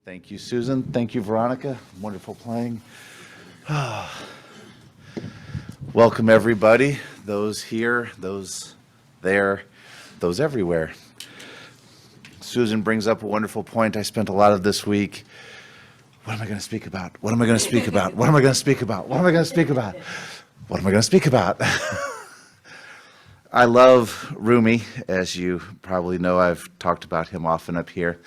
Thank you, Susan. Thank you, Veronica. Wonderful playing. Welcome, everybody. Those here, those there, those everywhere. Susan brings up a wonderful point. I spent a lot of this week. What am I going to speak about? What am I going to speak about? What am I going to speak about? What am I going to speak about? What am I going to speak about? I love Rumi. As you probably know, I've talked about him often up here.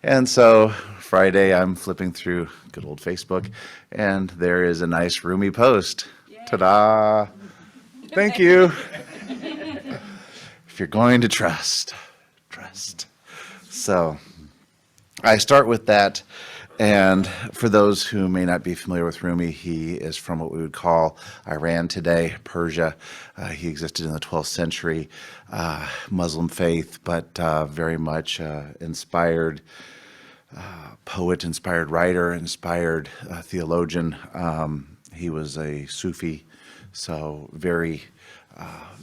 And so Friday, I'm flipping through good old Facebook, and there is a nice Rumi post. Yay. Ta-da! Thank you. If you're going to trust. So I start with that. And for those who may not be familiar with Rumi, he is from what we would call Iran today, Persia. He existed in the 12th century, Muslim faith, but very much inspired poet, inspired writer, inspired theologian. He was a Sufi, so very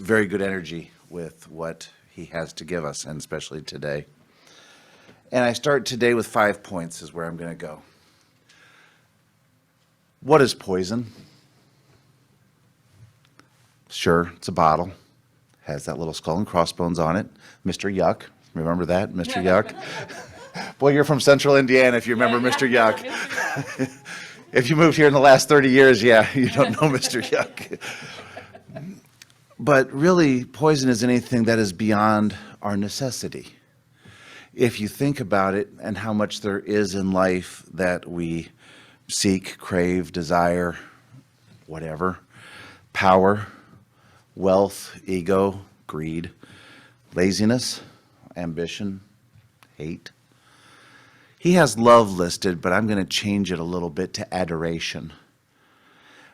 good energy with what he has to give us, and especially today. And I start today with 5 points is where I'm going to go. What is poison? Sure, it's a bottle. Has that little skull and crossbones on it. Mr. Yuck. Remember that? Mr. Yuck? Boy, you're from Central Indiana if you remember Mr. Yuck. If you moved here in the last 30 years, yeah, you don't know Mr. Yuck. But really, poison is anything that is beyond our necessity. If you think about it and how much there is in life that we seek, crave, desire, whatever, power, wealth, ego, greed, laziness, ambition, hate. He has love listed, but I'm going to change it a little bit to adoration.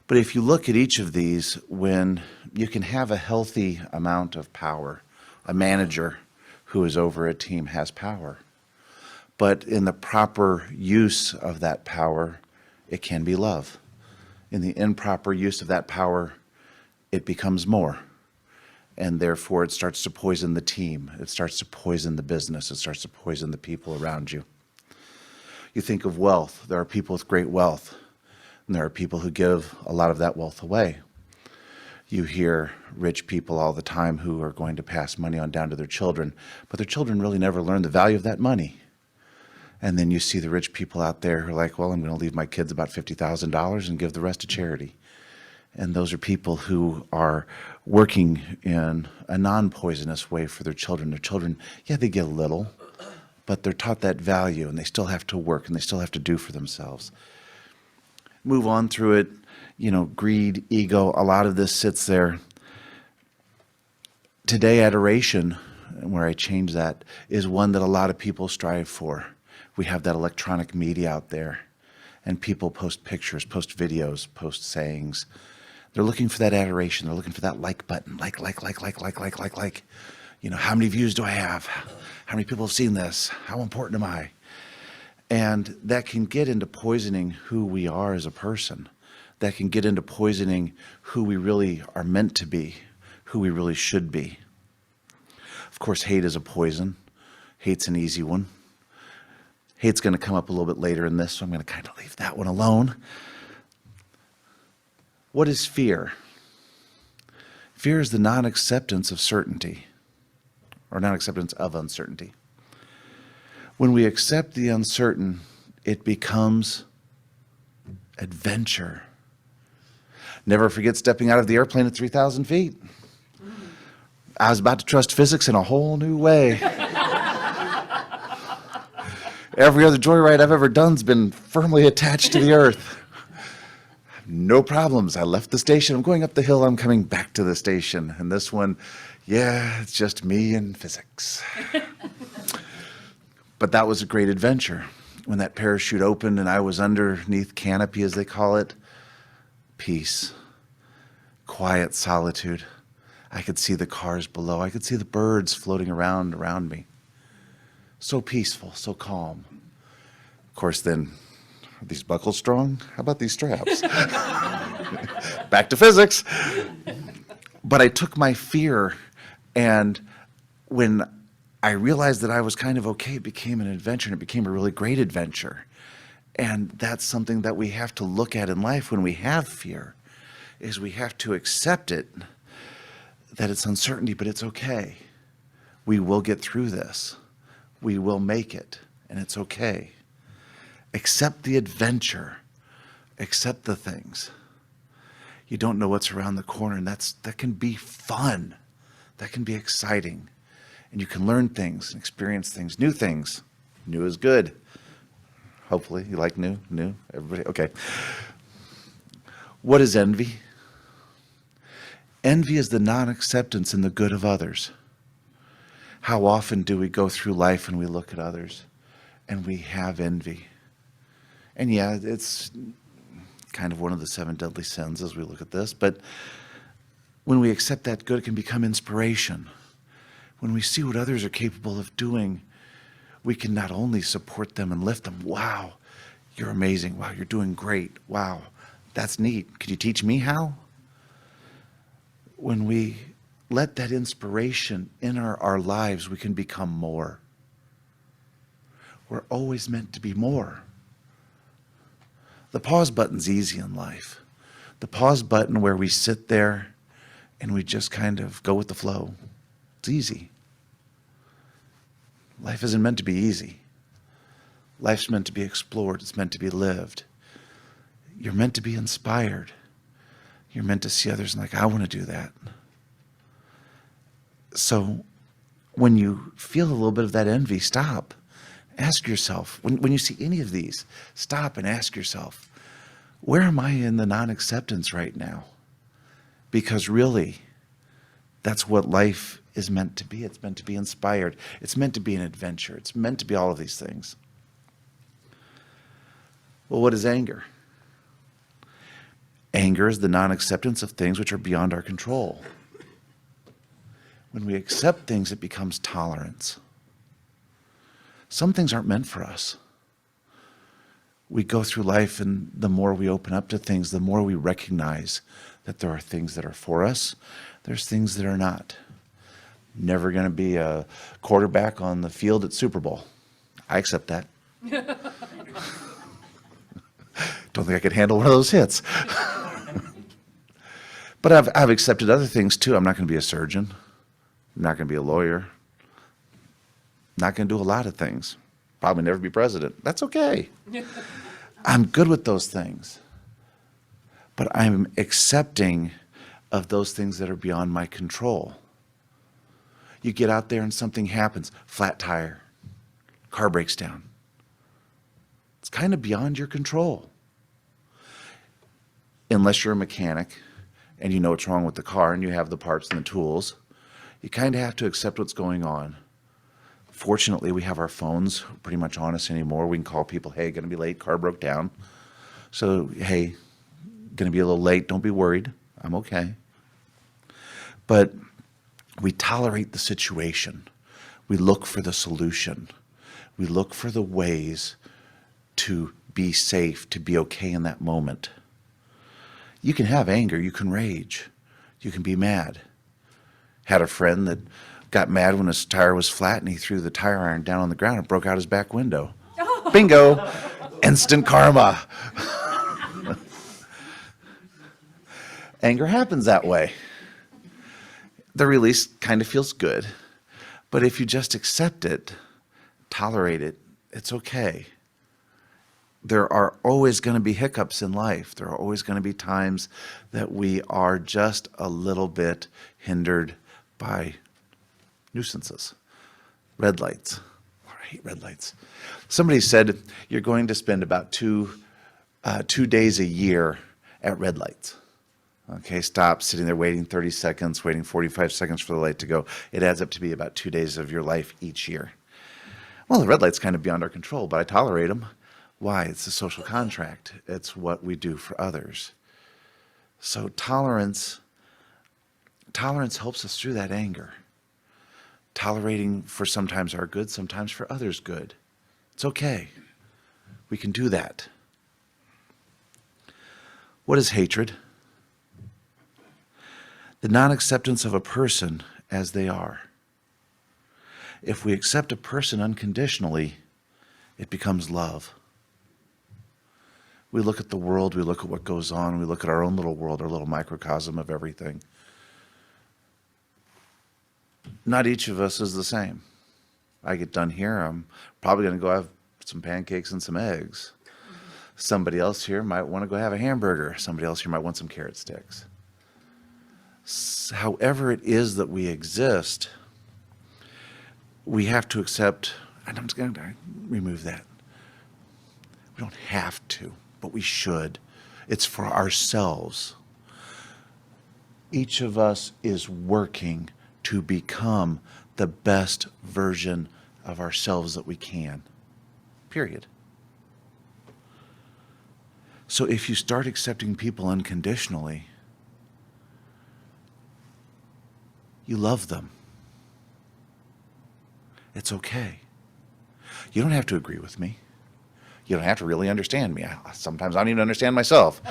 But if you look at each of these, when you can have a healthy amount of power, a manager who is over a team has power. But in the proper use of that power, it can be love. In the improper use of that power, it becomes more. And therefore, it starts to poison the team. It starts to poison the business. It starts to poison the people around you. You think of wealth. There are people with great wealth, and there are people who give a lot of that wealth away. You hear rich people all the time who are going to pass money on down to their children, but their children really never learn the value of that money. And then you see the rich people out there who are like, well, I'm going to leave my kids about $50,000 and give the rest to charity. And those are people who are working in a non-poisonous way for their children. Their children, yeah, they get a little, but they're taught that value, and they still have to work, and they still have to do for themselves. Move on through it. Greed, ego, a lot of this sits there. Today, adoration, where I change that, is one that a lot of people strive for. We have that electronic media out there, and people post pictures, post videos, post sayings. They're looking for that adoration. They're looking for that like button. Like. How many views do I have? How many people have seen this? How important am I? And that can get into poisoning who we are as a person. That can get into poisoning who we really are meant to be, who we really should be. Of course, hate is a poison. Hate's an easy one. Hate's going to come up a little bit later in this, so I'm going to kind of leave that one alone. What is fear? Fear is the non-acceptance of certainty, or non-acceptance of uncertainty. When we accept the uncertain, it becomes adventure. Never forget stepping out of the airplane at 3,000 feet. I was about to trust physics in a whole new way. Every other joyride I've ever done's been firmly attached to the earth. No problems. I left the station. I'm going up the hill. I'm coming back to the station. And this one, yeah, it's just me and physics. But that was a great adventure. When that parachute opened and I was underneath canopy, as they call it, peace, quiet solitude. I could see the cars below. I could see the birds floating around me. So peaceful, so calm. Of course, then, are these buckles strong? How about these straps? Back to physics. But I took my fear, and when I realized that I was kind of okay. It became an adventure, and it became a really great adventure. And that's something that we have to look at in life when we have fear, is we have to accept it, that it's uncertainty, but it's okay. We will get through this. We will make it, and it's okay. Accept the adventure. Accept the things. You don't know what's around the corner, and that can be fun. That can be exciting. And you can learn things and experience things, new things. New is good. Hopefully, you like new? Everybody? Okay. What is envy? Envy is the non-acceptance in the good of others. How often do we go through life and we look at others and we have envy? And yeah, it's kind of one of the 7 deadly sins as we look at this, but when we accept that good, it can become inspiration. When we see what others are capable of doing, we can not only support them and lift them. Wow, you're amazing. Wow, you're doing great. Wow, that's neat. Could you teach me how? When we let that inspiration enter our lives, we can become more. We're always meant to be more. The pause button's easy in life. The pause button where we sit there and we just kind of go with the flow. It's easy. Life isn't meant to be easy. Life's meant to be explored. It's meant to be lived. You're meant to be inspired. You're meant to see others and like, I want to do that. So when you feel a little bit of that envy, stop. Ask yourself, when you see any of these, stop and ask yourself, where am I in the non-acceptance right now? Because really, that's what life is meant to be. It's meant to be inspired. It's meant to be an adventure. It's meant to be all of these things. Well, what is anger? Anger is the non-acceptance of things which are beyond our control. When we accept things, it becomes tolerance. Some things aren't meant for us. We go through life, and the more we open up to things, the more we recognize that there are things that are for us. There's things that are not. Never going to be a quarterback on the field at Super Bowl. I accept that. Don't think I could handle one of those hits. But I've accepted other things too. I'm not going to be a surgeon. I'm not going to be a lawyer. Not going to do a lot of things. Probably never be president. That's okay. I'm good with those things. But I'm accepting of those things that are beyond my control. You get out there and something happens. Flat tire. Car breaks down. It's kind of beyond your control. Unless you're a mechanic and you know what's wrong with the car and you have the parts and the tools, you kind of have to accept what's going on. Fortunately, we have our phones pretty much on us anymore. We can call people, hey, going to be late, car broke down. So, hey, going to be a little late, don't be worried, I'm okay. But we tolerate the situation. We look for the solution. We look for the ways to be safe, to be okay in that moment. You can have anger, you can rage, you can be mad. Had a friend that got mad when his tire was flat and he threw the tire iron down on the ground and broke out his back window. Bingo! Instant karma. Anger happens that way. The release kind of feels good, but if you just accept it, tolerate it, it's okay. There are always going to be hiccups in life. There are always going to be times that we are just a little bit hindered by nuisances. Red lights. I hate red lights. Somebody said you're going to spend about 2 days a year at red lights. Okay, stop sitting there waiting 30 seconds, waiting 45 seconds for the light to go. It adds up to be about 2 days of your life each year. Well, the red light's kind of beyond our control, but I tolerate them. Why? It's a social contract. It's what we do for others. So tolerance helps us through that anger. Tolerating for sometimes our good, sometimes for others' good. It's okay. We can do that. What is hatred? The non-acceptance of a person as they are. If we accept a person unconditionally, it becomes love. We look at the world, we look at what goes on, we look at our own little world, our little microcosm of everything. Not each of us is the same. I get done here, I'm probably going to go have some pancakes and some eggs. Somebody else here might want to go have a hamburger. Somebody else here might want some carrot sticks. However it is that we exist, we have to accept, and I'm just going to remove that. We don't have to, but we should. It's for ourselves. Each of us is working to become the best version of ourselves that we can. Period. So if you start accepting people unconditionally, you love them. It's okay. You don't have to agree with me. You don't have to really understand me. Sometimes I don't even understand myself.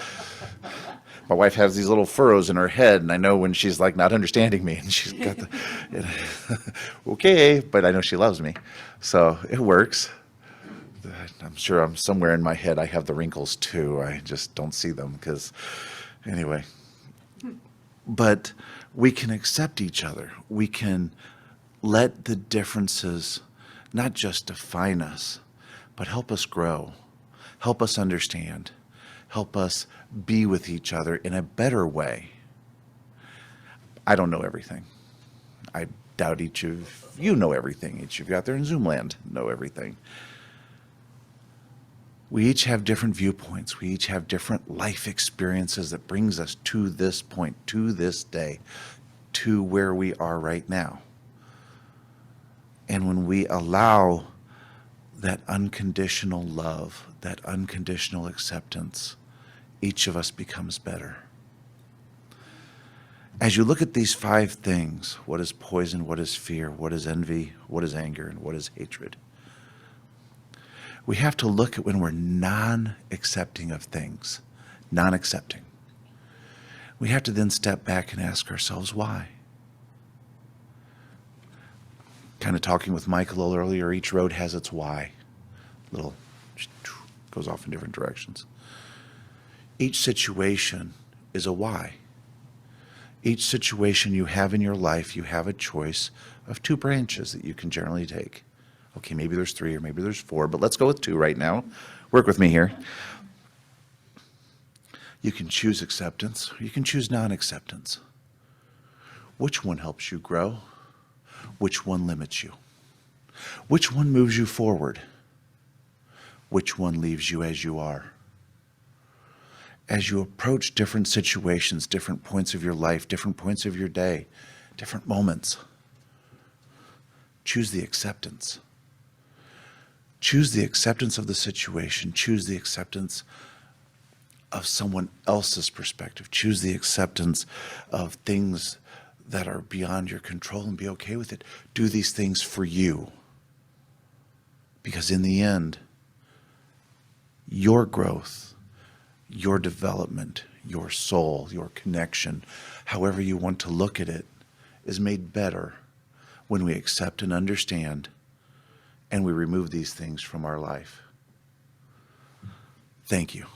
My wife has these little furrows in her head, and I know when she's like not understanding me, and she's got the, okay, but I know she loves me. So it works. I'm sure I'm somewhere in my head I have the wrinkles too. I just don't see them because, anyway. But we can accept each other. We can let the differences not just define us, but help us grow, help us understand, help us be with each other in a better way. I don't know everything. I doubt each of you know everything. Each of you out there in Zoom land know everything. We each have different viewpoints. We each have different life experiences that brings us to this point, to this day, to where we are right now. And when we allow that unconditional love, that unconditional acceptance, each of us becomes better. As you look at these 5 things, what is poison, what is fear, what is envy, what is anger, and what is hatred? We have to look at when we're non-accepting of things, non-accepting. We have to then step back and ask ourselves why. Kind of talking with Mike a little earlier, each road has its why. Little goes off in different directions. Each situation is a why. Each situation you have in your life, you have a choice of 2 branches that you can generally take. Okay, maybe there's 3 or maybe there's 4, but let's go with 2 right now. Work with me here. You can choose acceptance, or you can choose non-acceptance. Which one helps you grow? Which one limits you? Which one moves you forward? Which one leaves you as you are? As you approach different situations, different points of your life, different points of your day, different moments, choose the acceptance. Choose the acceptance of the situation. Choose the acceptance of someone else's perspective. Choose the acceptance of things that are beyond your control and be okay with it. Do these things for you. Because in the end, your growth, your development, your soul, your connection, however you want to look at it, is made better when we accept and understand and we remove these things from our life. Thank you.